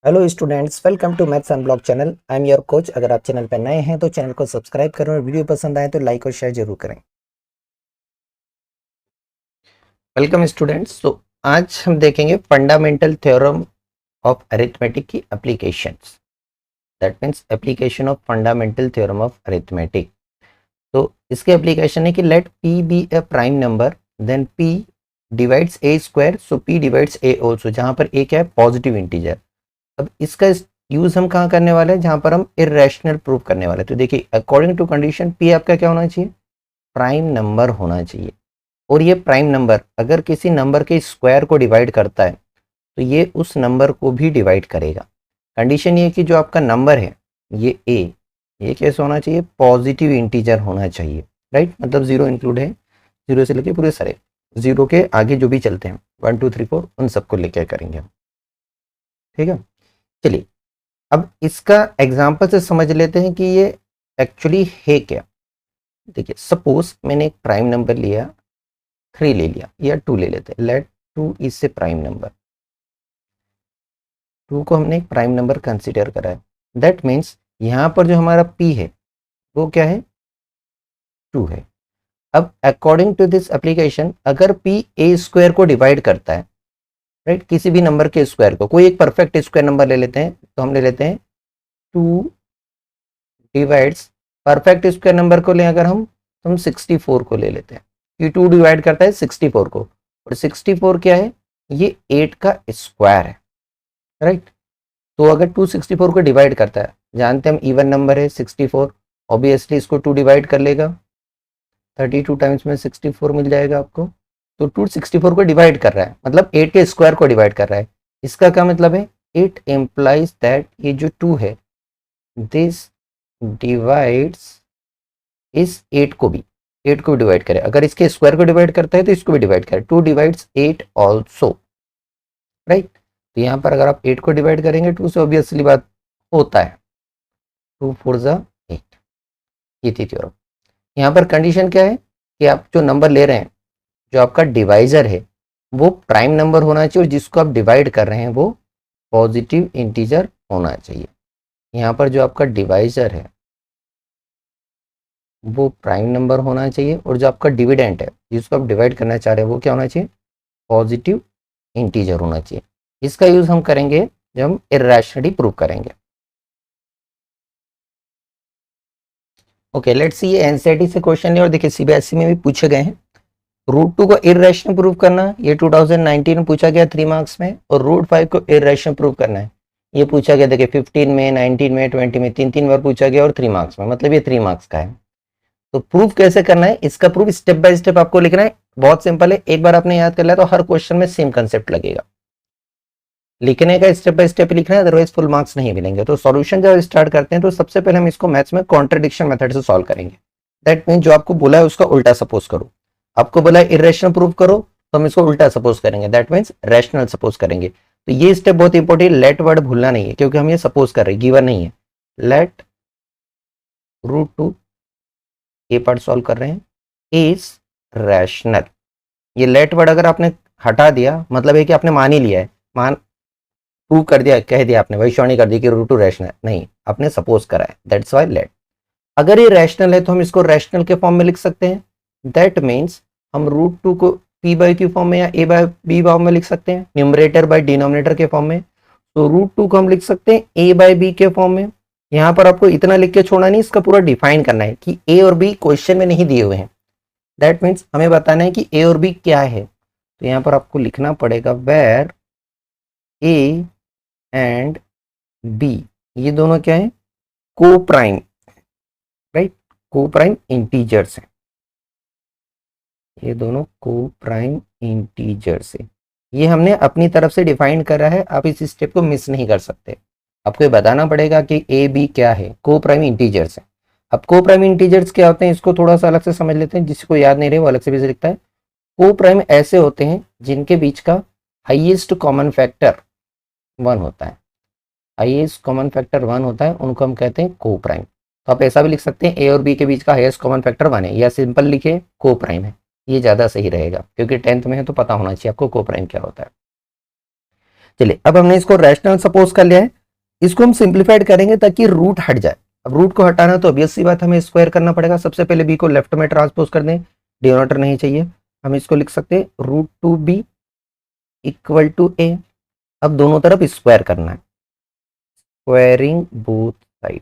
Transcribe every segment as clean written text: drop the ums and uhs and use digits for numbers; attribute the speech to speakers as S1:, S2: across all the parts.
S1: Hello students, welcome to maths unblock channel. I am your coach. अगर आप channel पर नए हैं तो चैनल को सब्सक्राइब करें और वीडियो पसंद आए तो लाइक और शेयर जरूर करें। Welcome students. तो आज हम देखेंगे फंडामेंटल थ्योरम ऑफ अरिथमेटिक की applications. That means application of fundamental theorem of arithmetic. तो इसके एप्लीकेशन है कि let p be a prime number then p divides a square, so p divides a also, जहां पर a क्या है, positive integer. अब इसका यूज हम कहाँ करने वाले हैं, जहां पर हम इरेशनल प्रूव करने वाले हैं। तो देखिए, अकॉर्डिंग टू कंडीशन p आपका क्या होना चाहिए, प्राइम नंबर होना चाहिए। और ये प्राइम नंबर अगर किसी नंबर के स्क्वायर को डिवाइड करता है तो ये उस नंबर को भी डिवाइड करेगा। कंडीशन ये कि जो आपका नंबर है ये a, ये कैसे होना चाहिए, पॉजिटिव इंटीजर होना चाहिए, राइट। मतलब जीरो इंक्लूड है, जीरो से लेके पूरे सारे, जीरो के आगे जो भी चलते हैं 1 2 3 4 उन सबको लेकर करेंगे हम, ठीक है। चलिए, अब इसका एग्जाम्पल से समझ लेते हैं कि ये एक्चुअली है क्या। देखिए, सपोज मैंने एक प्राइम नंबर लिया, 3 ले लिया या 2 ले लेते हैं। Let 2 is a prime number. 2 को हमने एक प्राइम नंबर कंसीडर करा है। दैट मीन्स यहाँ पर जो हमारा p है वो क्या है, 2 है। अब अकॉर्डिंग टू दिस एप्लीकेशन, अगर p a स्क्वायर को डिवाइड करता है, राइट, किसी भी नंबर के स्क्वायर को, कोई एक परफेक्ट स्क्वायर नंबर ले लेते हैं, तो हम ले लेते हैं 2 डिवाइड्स, परफेक्ट स्क्वायर नंबर को लें अगर हम, तो हम 64 को ले लेते हैं। ये 2 डिवाइड करता है 64 को, और 64 क्या है, ये 8 का स्क्वायर है, राइट। तो अगर 2 64 को डिवाइड करता है, जानते हैं हम इवन नंबर है 64, ऑब्वियसली इसको 2 डिवाइड कर लेगा, 32 टाइम्स में 64 मिल जाएगा आपको। तो 2 64 को डिवाइड कर रहा है, मतलब 8 के स्क्वायर को डिवाइड कर रहा है। इसका क्या मतलब है, इट एम्प्लाइज दैट ये जो 2 है दिस डिवाइड्स इस 8 को भी डिवाइड करे। अगर इसके स्क्वायर को डिवाइड करता है तो इसको भी डिवाइड करे, 2 डिवाइड्स 8 ऑल्सो, राइट। तो यहाँ पर अगर आप 8 को डिवाइड करेंगे 2 से, ऑब्वियसली बात होता है 2 4 जा 8। ये थी थ्योरम। यहाँ पर कंडीशन क्या है कि आप जो नंबर ले रहे हैं, जो आपका डिवाइजर है वो प्राइम नंबर होना चाहिए, और जिसको आप डिवाइड कर रहे हैं वो पॉजिटिव इंटीजर होना चाहिए। यहाँ पर जो आपका डिवाइजर है वो प्राइम नंबर होना चाहिए, और जो आपका डिविडेंट है जिसको आप डिवाइड करना चाह रहे हैं वो क्या होना चाहिए, पॉजिटिव इंटीजर होना चाहिए। इसका यूज हम करेंगे जब हम इरेशनलिटी प्रूव करेंगे। ओके, लेट्स सी, ये एनसीईआरटी से क्वेश्चन है और देखिए सीबीएसई में भी पूछे गए हैं। रूट 2 को इरेशनल प्रूव करना, ये 2019 में पूछा गया 3 मार्क्स में, और रूट 5 को इरेशनल प्रूव करना है, ये पूछा गया देखिए 15 में, 19 में, 20 में, 3 बार पूछा गया और 3 मार्क्स में, मतलब ये 3 मार्क्स का है। तो प्रूफ कैसे करना है, इसका प्रूफ स्टेप बाय स्टेप आपको लिखना है। बहुत सिंपल है, एक बार आपने याद कर लिया तो हर क्वेश्चन में सेम कंसेप्ट लगेगा। लिखने का स्टेप बाय स्टेप लिखना है, अदरवाइज फुल मार्क्स नहीं मिलेंगे। तो सॉल्यूशन जब स्टार्ट करते हैं तो सबसे पहले हम इसको मैथ्स में कॉन्ट्रडिक्शन मेथड से सॉल्व करेंगे। दैट मीन जो आपको बोला है उसका उल्टा सपोज करो। आपको बोला है इरेशनल प्रूफ करो, तो हम इसको उल्टा सपोज करेंगे, दैट मीन्स रैशनल सपोज करेंगे। तो ये स्टेप बहुत इंपॉर्टेंट, लेट वर्ड भूलना नहीं है, क्योंकि हम ये सपोज कर रहे हैं, गिवन नहीं है। लेट रूट 2, ये पार्ट सॉल्व कर रहे हैं, इज रैशनल। ये लेट वर्ड अगर आपने हटा दिया, मतलब है कि आपने मान ही लिया है, मान प्रूव कर दिया, कह दिया आपने, भविष्यवाणी कर दी कि रूट 2 रैशनल नहीं, आपने सपोज करा है, दैट्स व्हाई लेट। अगर ये रैशनल है तो हम इसको रैशनल के फॉर्म में लिख सकते हैं। दैट मीन्स हम रूट 2 को p बाई क्यू फॉर्म में या a बाई b फॉर्म में लिख सकते हैं, न्यूमरेटर बाई डिनोमिनेटर के फॉर्म में। तो रूट 2 को हम लिख सकते हैं a बाई b के फॉर्म में। यहाँ पर आपको इतना लिख के छोड़ना नहीं, इसका पूरा डिफाइन करना है कि a और b क्वेश्चन में नहीं दिए हुए हैं। दैट मीन्स हमें बताना है कि a और b क्या है। तो यहाँ पर आपको लिखना पड़ेगा वेर a एंड b, ये दोनों क्या है, को प्राइम, राइट, को प्राइम इंटीजर्स हैं। ये दोनों को प्राइम इंटीजर्स है। ये हमने अपनी तरफ से डिफाइन करा है, आप इस स्टेप को मिस नहीं कर सकते। आपको ये बताना पड़ेगा कि ए बी क्या है, को प्राइम इंटीजर्स है। अब को प्राइम इंटीजर्स क्या होते हैं, इसको थोड़ा सा अलग से समझ लेते हैं, जिसको याद नहीं रहे वो अलग से भी लिखता है। को प्राइम ऐसे होते हैं जिनके बीच का हाईएस्ट कॉमन फैक्टर 1 होता है, हाईएस्ट कॉमन फैक्टर 1 होता है, उनको हम कहते हैं को प्राइम। तो आप ऐसा भी लिख सकते हैं ए और बी के बीच का हाईएस्ट कॉमन फैक्टर 1 है, या सिंपल लिखे को प्राइम है, ये ज़्यादा सही रहेगा, क्योंकि 10th में है तो पता होना चाहिए आपको को प्राइम क्या होता है। चलिए, अब हमने इसको रैशनल सपोज कर लिया है। इसको हम सिंप्लीफाइड करेंगे ताकि रूट हट जाए। अब रूट को हटाना तो ऑब्वियस सी बात हमें स्क्वायर करना पड़ेगा। सबसे पहले बी को लेफ्ट में ट्रांसपोज कर दें, डिनोमिनेटर नहीं चाहिए, हम इसको लिख सकते हैं √2b इक्वल टू a। अब दोनों तरफ स्क्वायर करना है, स्क्वायरिंग बोथ साइड।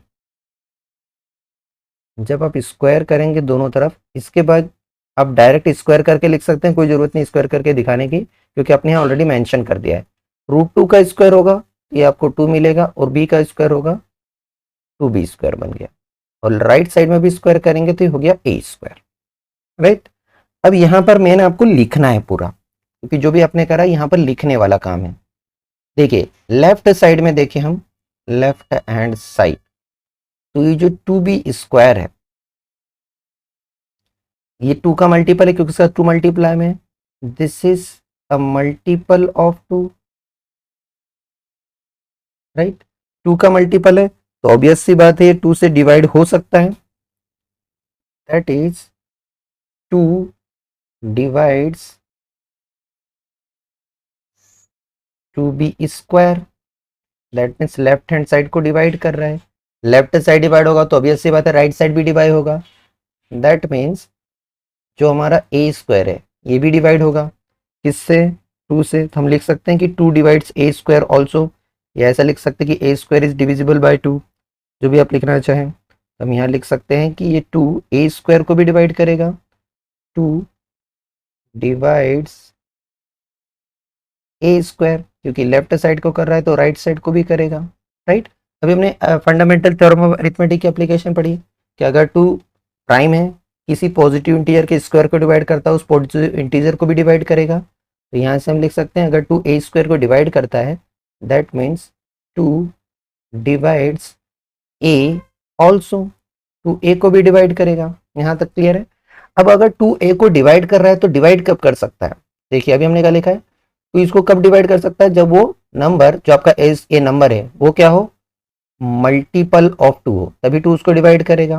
S1: जब आप स्क्वायर करेंगे दोनों तरफ, इसके बाद आप डायरेक्ट स्क्वायर करके लिख सकते हैं, कोई जरूरत नहीं स्क्वायर करके दिखाने की, क्योंकि आपने यहाँ ऑलरेडी मेंशन कर दिया है। √2 का स्क्वायर होगा ये आपको 2 मिलेगा, और b का स्क्वायर होगा 2b² बन गया, और राइट साइड में भी स्क्वायर करेंगे तो ये हो गया a², राइट। अब यहाँ पर मैंने आपको लिखना है पूरा, क्योंकि जो भी आपने करा यहाँ पर लिखने वाला काम है। देखिए लेफ्ट साइड में देखिए, हम लेफ्ट हैंड साइड, तो ये जो 2b² है ये 2 का मल्टीपल है, क्योंकि इसका 2 मल्टीप्लाई में, this is a multiple of 2, right. 2 का मल्टीपल है तो ऑब्वियस सी बात है 2 से डिवाइड हो सकता है, that is 2 divides 2b², that means left hand side को डिवाइड कर रहा है। लेफ्ट साइड डिवाइड होगा तो ऑब्वियस सी बात है राइट साइड भी डिवाइड होगा, दैट मीन्स जो हमारा a² है ये भी डिवाइड होगा, किससे? 2 से। तो हम लिख सकते हैं कि 2 डिवाइड्स a² ऑल्सो, या ऐसा लिख सकते हैं कि a² इज डिविजिबल बाय 2, जो भी आप लिखना चाहें। हम यहाँ लिख सकते हैं कि ये 2 a² को भी डिवाइड करेगा, 2 डिवाइड्स a², क्योंकि लेफ्ट साइड को कर रहा है तो राइट साइड को भी करेगा, राइट। अभी हमने फंडामेंटल थ्योरम ऑफ अरिथमेटिक की एप्लीकेशन पढ़ी कि अगर 2 प्राइम है, किसी पॉजिटिव इंटीजर के स्क्वायर को डिवाइड करता है, उस पॉजिटिव इंटीजर को भी डिवाइड करेगा। तो यहाँ से हम लिख सकते हैं अगर 2 a² को डिवाइड करता है, that means 2 divides a also, 2a को भी डिवाइड करेगा। यहाँ तक क्लियर है। अब अगर 2a को डिवाइड कर रहा है तो डिवाइड कब कर सकता है? देखिए अभी हमने क्या लिखा है, तो इसको कब डिवाइड कर सकता है? जब वो नंबर जो आपका ए नंबर है वो क्या हो, मल्टीपल ऑफ 2 हो, तभी 2 उसको डिवाइड करेगा,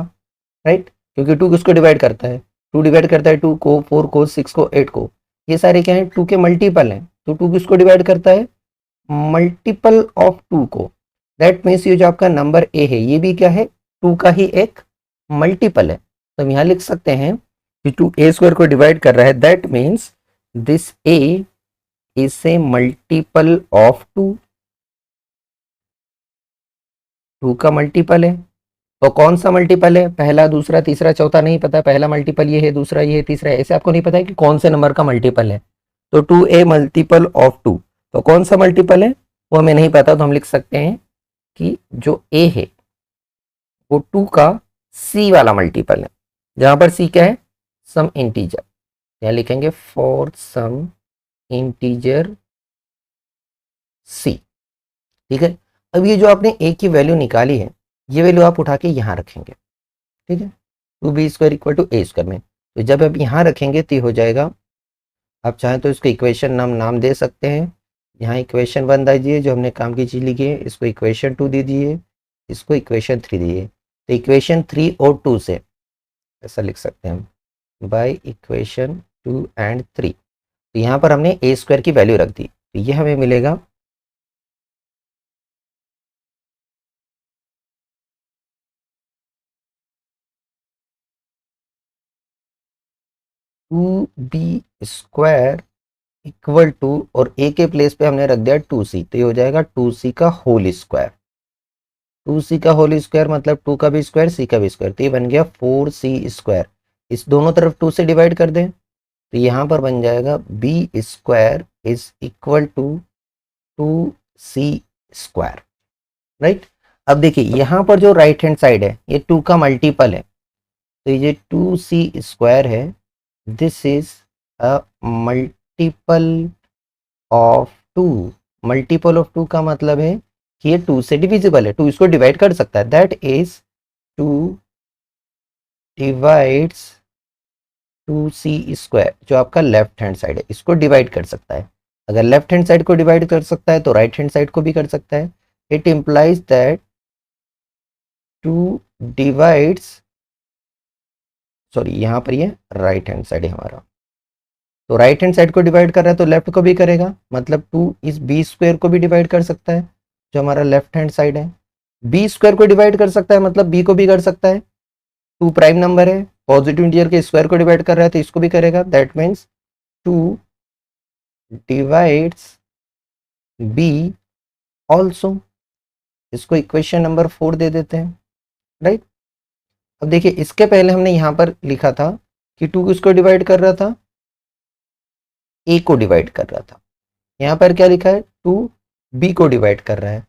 S1: राइट। क्योंकि 2 किसको डिवाइड करता है? 2 डिवाइड करता है 2 को, 4 को, 6 को, 8 को, ये सारे क्या है 2 के मल्टीपल हैं। तो 2 किसको डिवाइड करता है? मल्टीपल ऑफ 2 को। दैट मीन्स ये जो आपका नंबर ए है ये भी क्या है, 2 का ही एक मल्टीपल है। तो हम यहाँ लिख सकते हैं कि 2 a² को डिवाइड कर रहा है, that means this a is a multiple of 2, 2 का मल्टीपल है। तो कौन सा मल्टीपल है? पहला, दूसरा, तीसरा, चौथा नहीं पता, पहला मल्टीपल ये है, दूसरा ये है, तीसरा है, ऐसे आपको नहीं पता है कि कौन से नंबर का मल्टीपल है। तो 2a मल्टीपल ऑफ 2, तो कौन सा मल्टीपल है वो हमें नहीं पता, तो हम लिख सकते हैं कि जो a है वो 2 का c वाला मल्टीपल है, जहां पर c क्या है, सम इंटीजर। यहाँ लिखेंगे फॉर सम इंटीजर c, ठीक है। अब ये जो आपने a की वैल्यू निकाली है, ये वैल्यू आप उठा के यहाँ रखेंगे, ठीक है, 2b² इक्वल टू a² में। तो जब आप यहाँ रखेंगे तो हो जाएगा, आप चाहें तो इसको इक्वेशन नाम दे सकते हैं। यहाँ इक्वेशन 1 दीजिए, जो हमने काम की चीज़ लिखी है, इसको इक्वेशन 2 दे दीजिए, इसको इक्वेशन 3 दीजिए। तो इक्वेशन 3 और 2 से ऐसा लिख सकते हैं, बाय इक्वेशन 2 एंड 3। तो यहाँ पर हमने a² की वैल्यू रख दी, तो ये हमें मिलेगा 2b² इक्वल टू, और a के प्लेस पे हमने रख दिया 2c, तो ये हो जाएगा 2c का होल स्क्वायर। 2c का होल स्क्वायर मतलब 2 का भी स्क्वायर, c का भी स्क्वायर, तो ये बन गया 4c²। इस दोनों तरफ 2 से डिवाइड कर दें तो यहाँ पर बन जाएगा b² is equal to 2c², right. अब देखिए यहाँ पर जो राइट हैंड साइड है ये 2 का मल्टीपल है, तो ये 2c² है, this is a multiple of 2। Multiple of 2 का मतलब है कि ये 2 से डिविजिबल है, 2 इसको डिवाइड कर सकता है, दैट इज 2 डिवाइड्स 2c², जो आपका लेफ्ट हैंड साइड है इसको डिवाइड कर सकता है। अगर लेफ्ट हैंड साइड को डिवाइड कर सकता है तो राइट हैंड साइड को भी कर सकता है। It implies that 2 divides, sorry यहाँ पर ये राइट हैंड साइड है हमारा, तो राइट हैंड साइड को डिवाइड कर रहा है तो लेफ्ट को भी करेगा, मतलब 2 इस b² को भी डिवाइड कर सकता है, जो हमारा लेफ्ट हैंड साइड है। बी स्क्वायर को डिवाइड कर सकता है, मतलब बी को भी कर सकता है, टू प्राइम नंबर है, पॉजिटिव इंटीजर के स्क्वायर को डिवाइड कर रहा है तो इसको भी करेगा, that means two divides b also. इसको इक्वेशन नंबर 4 दे देते हैं, राइट। अब देखिए इसके पहले हमने यहां पर लिखा था कि टू किसको डिवाइड कर रहा था, ए को डिवाइड कर रहा था। यहां पर क्या लिखा है, टू बी को डिवाइड कर रहा है,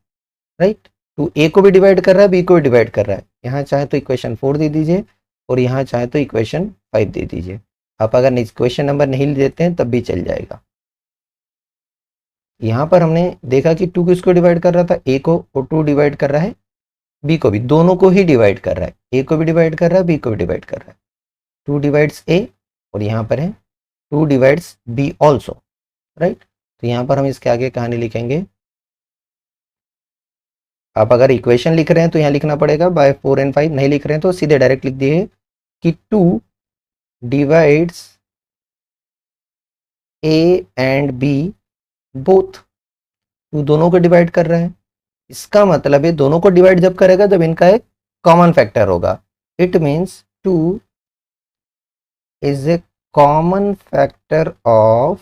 S1: राइट। टू ए को भी डिवाइड कर रहा है, बी को भी डिवाइड कर रहा है। यहाँ चाहे तो इक्वेशन 4 दे दीजिए और यहाँ चाहे तो इक्वेशन 5 दे दीजिए। आप अगर इक्वेशन नंबर नहीं देते हैं तब भी चल जाएगा। यहाँ पर हमने देखा कि टू किसको डिवाइड कर रहा था, ए को, और टू डिवाइड कर रहा है बी को भी, दोनों को ही डिवाइड कर रहा है, ए को भी डिवाइड कर रहा है, बी को भी डिवाइड कर रहा है। टू डिवाइड्स ए और यहाँ पर है two divides b also, right. तो यहाँ पर हम इसके आगे कहानी लिखेंगे, आप अगर इक्वेशन लिख रहे हैं तो यहाँ लिखना पड़ेगा बाय 4 and 5, नहीं लिख रहे हैं तो सीधे डायरेक्ट लिख दिए कि two divides a and b both, two दोनों को डिवाइड कर रहा है। इसका मतलब है दोनों को डिवाइड जब करेगा जब इनका एक कॉमन फैक्टर होगा। It means two is a common factor of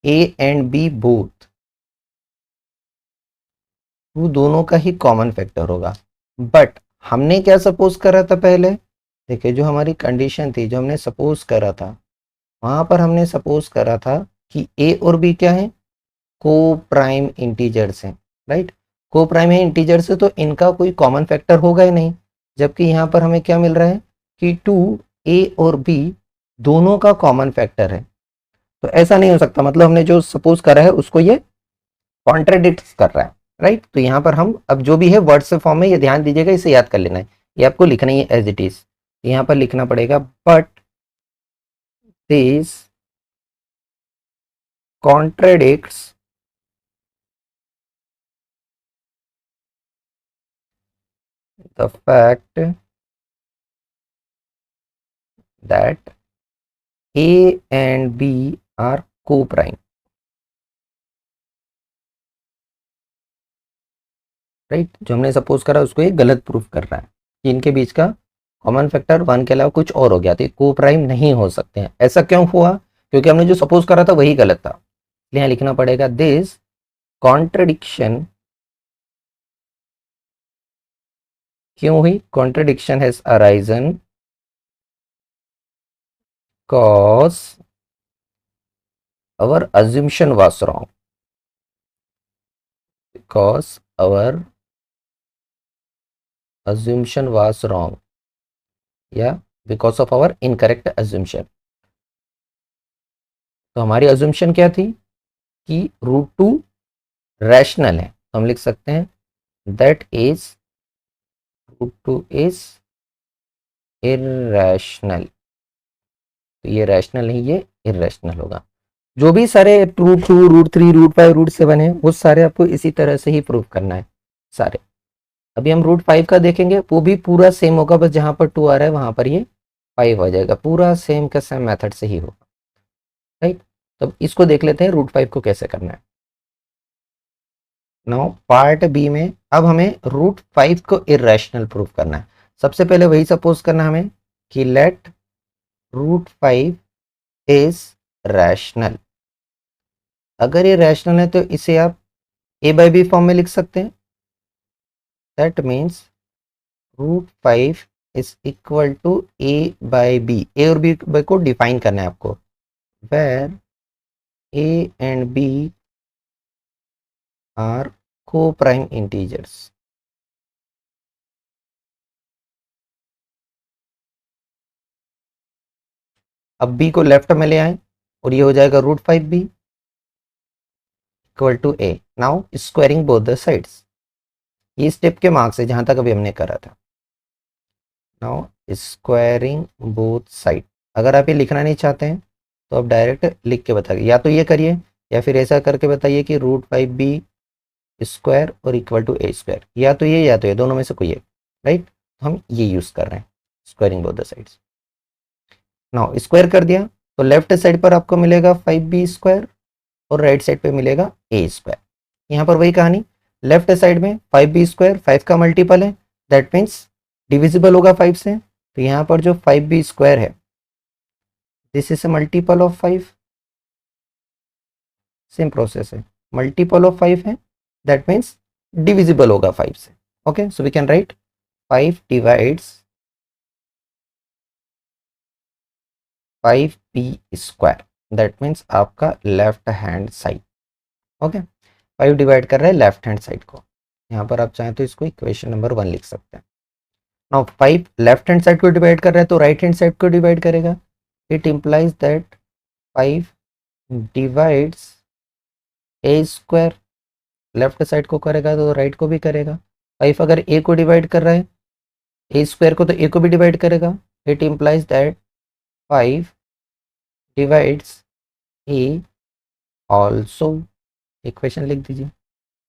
S1: a and b both, two दोनों का ही कॉमन फैक्टर होगा। बट हमने क्या सपोज करा था पहले, देखिए जो हमारी कंडीशन थी, जो हमने सपोज करा था, वहां पर हमने सपोज करा था कि ए और बी क्या है, को प्राइम इंटीजर्स हैं, राइट। को प्राइम है इंटीजर से तो इनका कोई कॉमन फैक्टर होगा ही नहीं, जबकि यहाँ पर हमें क्या मिल रहा है कि टू ए और बी दोनों का कॉमन फैक्टर है। तो ऐसा नहीं हो सकता, मतलब हमने जो सपोज करा है उसको ये कॉन्ट्राडिक्ट कर रहा है, राइट। तो यहाँ पर हम अब जो भी है वर्ड से फॉर्म में, ये ध्यान दीजिएगा, इसे याद कर लेना है, ये आपको लिखना ही है एज इट इज। यहाँ पर लिखना पड़ेगा but this contradicts the fact that A and B are co-prime, right. जो हमने सपोज करा उसको ये गलत प्रूफ कर रहा है कि इनके बीच का कॉमन फैक्टर 1 के अलावा कुछ और हो गया, तो को प्राइम नहीं हो सकते हैं। ऐसा क्यों हुआ, क्योंकि हमने जो सपोज करा था वही गलत था। यहाँ लिखना पड़ेगा दिस कॉन्ट्रडिक्शन, क्यों हुई, contradiction has arisen cause our assumption was wrong, because our assumption was wrong, या because of our incorrect assumption। तो हमारी assumption क्या थी कि रूट टू रैशनल है, तो हम लिख सकते हैं that is root two is irrational. तो ये रैशनल नहीं, ये इरैशनल होगा। जो भी सारे root two, root three, root 5, root 7 है, वो सारे आपको इसी तरह से ही प्रूव करना है सारे। अभी हम रूट 5 का देखेंगे, वो भी पूरा सेम होगा, बस जहां पर 2 आ रहा है वहां पर ये 5 आ जाएगा, पूरा सेम का सेम मेथड से ही होगा, राइट। तो इसको देख लेते हैं रूट 5 को कैसे करना है। नाउ पार्ट बी में अब हमें रूट 5 को इरेशनल प्रूव करना है। सबसे पहले वही सपोज करना है हमें कि लेट रूट 5 इज रैशनल। अगर ये रैशनल है तो इसे आप ए बाई बी फॉर्म में लिख सकते हैं। That means root 5 is equal to a by b. A और बी को डिफाइन करना है आपको, where a and b are co-prime integers। अब b को लेफ्ट में ले आए और ये हो जाएगा root 5b equal to a। Now squaring both the sides, ये स्टेप के मार्क्स है जहां तक अभी हमने करा था। नाउ स्क्वायरिंग बोथ साइड, अगर आप ये लिखना नहीं चाहते हैं तो आप डायरेक्ट लिख के बताइए, या तो ये करिए या फिर ऐसा करके बताइए कि रूट 5b स्क्वायर और इक्वल टू a स्क्वायर, या तो ये दोनों में से कोई एक, राइट। तो हम ये यूज कर रहे हैं, squaring both the sides. Now square कर दिया तो लेफ्ट साइड पर आपको मिलेगा 5b स्क्वायर और राइट साइड पे मिलेगा a स्क्वायर। यहाँ पर वही कहानी, लेफ्ट साइड में 5b² 5 का मल्टीपल है, दैट मीन्स डिविजिबल होगा 5 से। तो यहाँ पर जो 5b² है this is a multiple of 5, same process है, मल्टीपल ऑफ 5 है, दैट मीन्स डिविजिबल होगा 5 से। Okay, so we can write 5 divides 5b², that means आपका left hand side. Okay, 5 divide कर रहे हैं लेफ्ट हैंड साइड को, यहाँ पर आप चाहें तो इसको इक्वेशन नंबर 1 लिख सकते हैं। नाउ 5 लेफ्ट हैंड साइड को डिवाइड कर रहा है तो राइट हैंड साइड को डिवाइड करेगा, it implies that 5 divides a², left side को करेगा तो राइट को भी करेगा। 5 अगर a को डिवाइड कर रहा है a² को, तो a को भी डिवाइड करेगा, it implies that 5 divides a also, equation लिख दीजिए,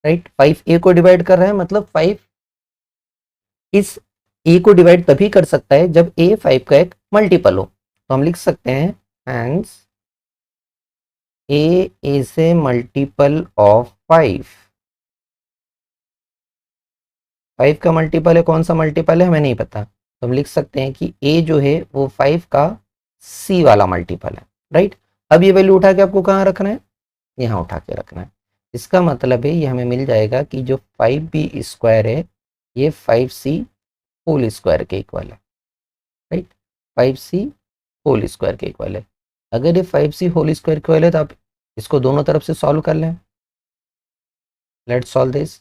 S1: राइट। 5 a को डिवाइड कर रहा है मतलब 5 इस a को डिवाइड तभी कर सकता है जब a 5 का एक मल्टीपल हो, तो हम लिख सकते हैं hence a is a multiple of 5। 5 का मल्टीपल है, कौन सा मल्टीपल है हमें नहीं पता, तो हम लिख सकते हैं कि a जो है वो 5 का c वाला मल्टीपल है, राइट। अब ये वैल्यू उठा के आपको कहाँ रखना है, यहाँ उठा के रखना है। इसका मतलब है ये हमें मिल जाएगा कि जो 5b² है ये 5c होल स्क्वायर के इक्वल है, राइट। 5c होल स्क्वायर के इक्वल है। अगर ये 5c होल स्क्वायर इक्वल है तो आप इसको दोनों तरफ से सॉल्व कर लें। Let's solve this.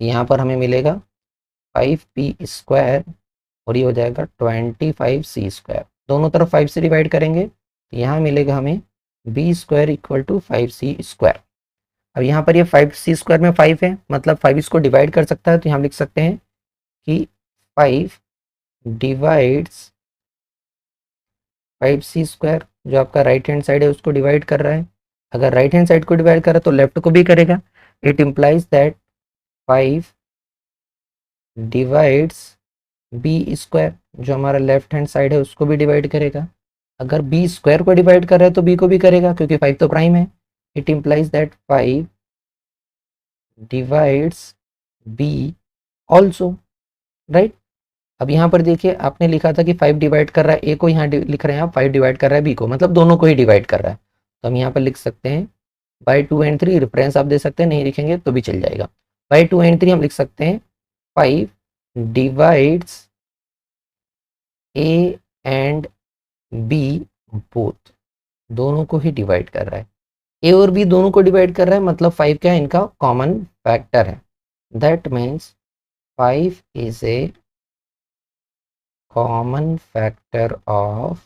S1: यहाँ पर हमें मिलेगा 5b² और ये हो जाएगा 25c², दोनों तरफ 5 से डिवाइड करेंगे तो यहाँ मिलेगा हमें b² इक्वल टू 5c²। अब यहाँ पर ये 5c² में 5 है मतलब 5 इसको डिवाइड कर सकता है, तो यहाँ लिख सकते हैं कि 5 डिवाइड्स 5c² जो आपका राइट हैंड साइड है उसको डिवाइड कर रहा है। अगर राइट हैंड साइड को डिवाइड कर रहा है तो लेफ्ट को भी करेगा, it implies that 5 divides b² जो हमारा लेफ्ट हैंड साइड है उसको भी डिवाइड करेगा। अगर b² को डिवाइड कर रहा है तो b को भी करेगा क्योंकि 5 तो प्राइम है, it implies that 5 divides b also, right. अब यहाँ पर देखिए आपने लिखा था कि 5 डिवाइड कर रहा है a को, यहाँ लिख रहे हैं आप 5 डिवाइड कर रहा है b को, मतलब दोनों को ही डिवाइड कर रहा है। तो हम यहाँ पर लिख सकते हैं बाई 2 and 3, रेफरेंस आप दे सकते हैं, नहीं लिखेंगे तो भी चल जाएगा। बाई 2 and 3 हम लिख सकते हैं 5 divides a and b both, दोनों को ही डिवाइड कर रहा है। a और b दोनों को डिवाइड कर रहा है मतलब 5 क्या है, इनका कॉमन फैक्टर है, that means 5 is a common factor of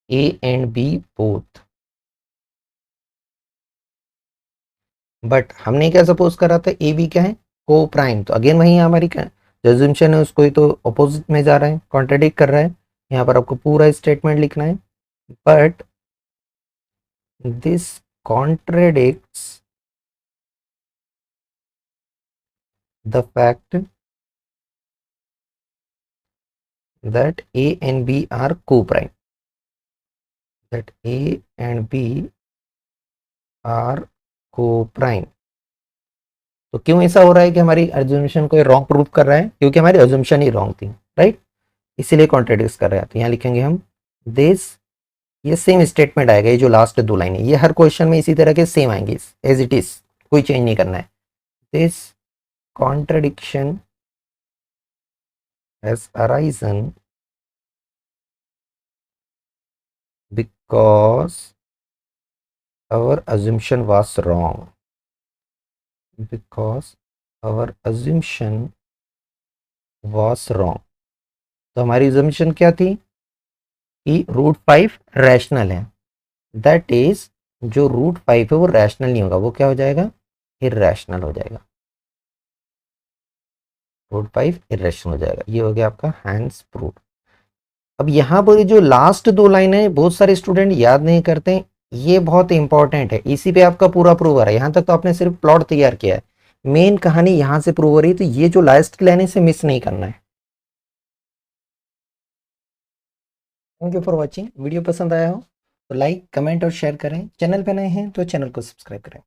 S1: a and b both। But हमने क्या सपोज करा था, ए बी क्या है, को प्राइम, तो अगेन वही हमारी जो assumption है उसको ही तो अपोजिट में जा रहा है, कॉन्ट्राडिक्ट कर रहा है। यहाँ पर आपको पूरा स्टेटमेंट लिखना है, but this contradicts the fact that a and b are co-prime, that a and b are co-prime। तो क्यों ऐसा हो रहा है कि हमारी अज्यूम्पशन को रॉन्ग प्रूव कर रहा है, क्योंकि हमारी अज्यूम्पशन ही रॉन्ग थी, राइट, इसीलिए कॉन्ट्राडिक्ट कर रहा है। तो यहाँ लिखेंगे हम दिस, ये सेम स्टेटमेंट आएगा, ये जो लास्ट 2 लाइन है ये हर क्वेश्चन में इसी तरह के सेम आएंगे एज इट इज, कोई चेंज नहीं करना है। This contradiction has arisen because our assumption was wrong, because our assumption was wrong। तो हमारी assumption क्या थी कि √5 रैशनल है, दैट इज जो √5 है वो रैशनल नहीं होगा, वो क्या हो जाएगा, इरैशनल हो जाएगा, √5 इरैशनल हो जाएगा। ये हो गया आपका हैंस प्रूफ। अब यहाँ पर जो लास्ट 2 लाइन है बहुत सारे स्टूडेंट याद नहीं करते, ये बहुत इंपॉर्टेंट है, इसी पे आपका पूरा प्रूव हो रहा है। यहाँ तक तो आपने सिर्फ प्लॉट तैयार किया है, मेन कहानी यहाँ से प्रूव हो रही है, तो ये जो लास्ट लाइन है इसे मिस नहीं करना है। Thank you for watching, video पसंद आया हो तो लाइक, कमेंट और शेयर करें। चैनल पे नए हैं तो चैनल को सब्सक्राइब करें।